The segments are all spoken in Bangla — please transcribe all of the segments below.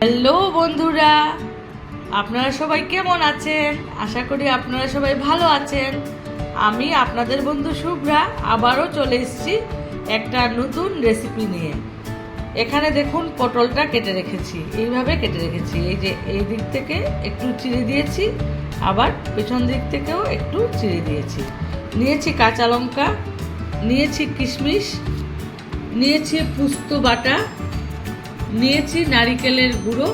হ্যালো বন্ধুরা, আপনারা সবাই কেমন আছেন? আশা করি আপনারা সবাই ভালো আছেন। আমি আপনাদের বন্ধু শুভ্রা আবারও চলে এসেছি একটা নতুন রেসিপি নিয়ে। এখানে দেখুন পটলটা কেটে রেখেছি, এইভাবে কেটে রেখেছি। এই যে এই দিক থেকে একটু চিড়ে দিয়েছি, আবার পেছন দিক থেকেও একটু চিড়ে দিয়েছি। নিয়েছি কাঁচা লঙ্কা, নিয়েছি কিশমিশ, নিয়েছি পোস্ত বাটা, নিয়েছি নারিকেলের গুঁড়ো,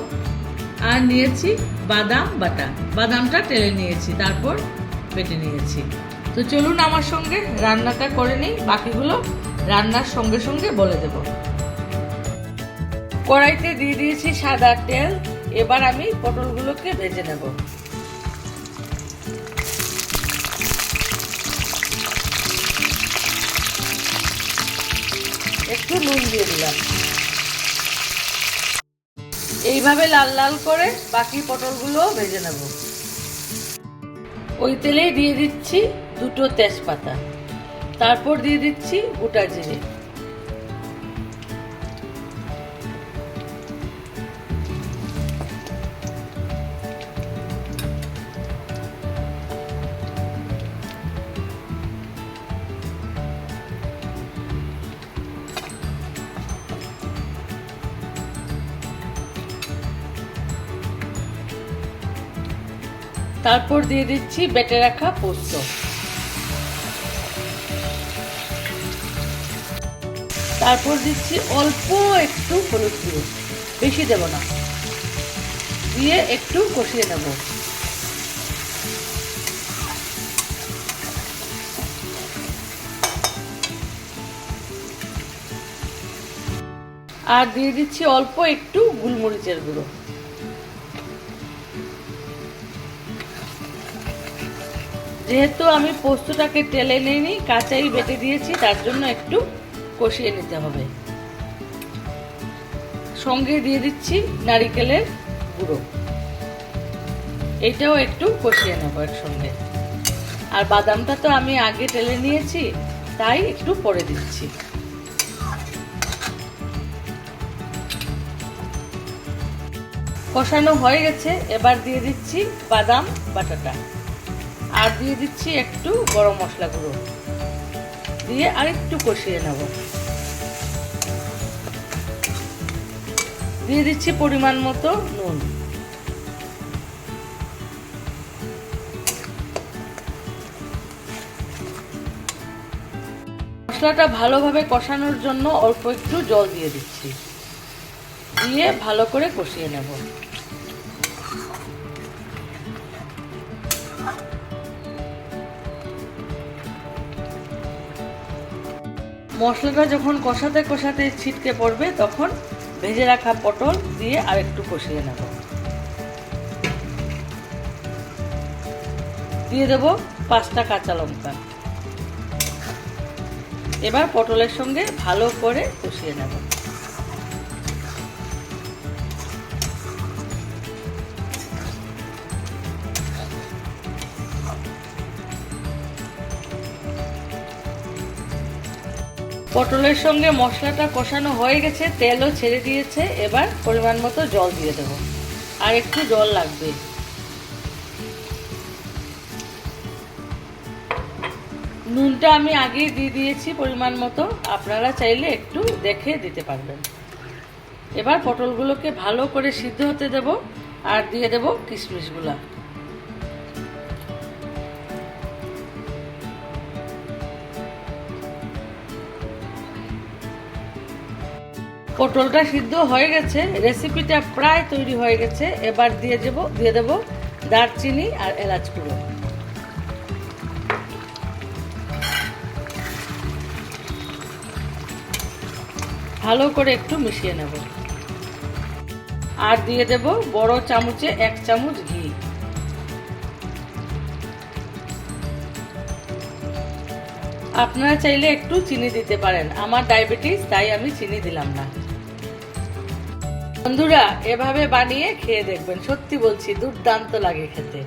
আর নিয়েছি বাদাম বাটা। বাদামটা টেলে নিয়েছি, তারপর বেটে নিয়েছি। তো চলুন আমার সঙ্গে রান্নাটা করে নিই, বাকিগুলো রান্নার সঙ্গে সঙ্গে বলে দেব। কড়াইতে দিয়ে দিয়েছি সাদা তেল। এবার আমি পটলগুলোকে ভেজে নেব। একটু নুন দিয়ে দিলাম। এইভাবে লাল লাল করে বাকি পটলগুলো ভেজে নেব। ওই তেলেই দিয়ে দিচ্ছি দুটো তেজপাতা, তারপর দিয়ে দিচ্ছি গোটা জিরে, তারপর দিয়ে দিচ্ছি বেটে রাখা পোস্ত, তারপর দিচ্ছি অল্প একটু হলুদ গুঁড়ো, বেশি দেব না, দিয়ে একটু কষিয়ে নেব। আর দিয়ে দিচ্ছি অল্প একটু গোলমরিচের গুঁড়ো। যেহেতু আমি পোস্তটাকে টেলে নিইনি, কাঁচাই বেটে দিয়েছি, তার জন্য একটু কষিয়ে নিতে হবে। সঙ্গে দিয়ে দিচ্ছি নারিকেলের গুঁড়ো, এটাও একটু কষিয়ে নেব একসঙ্গে। আর বাদামটা তো আমি আগে টেলে নিয়েছি, তাই একটু পরে দিচ্ছি। কষানো হয়ে গেছে, এবার দিয়ে দিচ্ছি বাদাম বাটাটা, আর দিয়ে দিচ্ছি একটু গরম মশলা গুঁড়ো, দিয়ে আর একটু কষিয়ে নেব। দিয়ে দিচ্ছি পরিমাণ মতো নুন। মশলাটা ভালোভাবে কষানোর জন্য অল্প একটু জল দিয়ে দিচ্ছি, দিয়ে ভালো করে কষিয়ে নেব। মশলাটা যখন কষাতে কষাতে ছিটকে পড়বে, তখন ভেজে রাখা পটল দিয়ে আর একটু কষিয়ে নেব। দিয়ে দেব 5টা কাঁচা লঙ্কা। এবার পটলের সঙ্গে ভালো করে কষিয়ে নেব। পটলের সঙ্গে মশলাটা কষানো হয়ে গেছে, তেলও ছেড়ে দিয়েছে। এবার পরিমাণ মতো জল দিয়ে দেব, আর একটু জল লাগবে। নুনটা আমি আগেই দিয়ে দিয়েছি পরিমাণ মতো, আপনারা চাইলে একটু দেখে দিতে পারবেন। এবার পটলগুলোকে ভালো করে সিদ্ধ হতে দেব, আর দিয়ে দেব কিশমিশগুলা। পটলটা সিদ্ধ হয়ে গেছে, রেসিপিটা প্রায় তৈরি হয়ে গেছে। এবার দিয়ে দেব দারচিনি আর এলাচ গুঁড়ো। ভালো করে একটু মিশিয়ে নেব। আর দিয়ে দেব বড় চামচে 1 চামচ ঘি। আপনারা চাইলে একটু চিনি দিতে পারেন, আমার ডায়াবেটিস, তাই আমি চিনি দিলাম না। বন্ধুরা, এভাবে বানিয়ে খেয়ে দেখবেন, সত্যি বলছি দুর্দান্ত লাগে খেতে।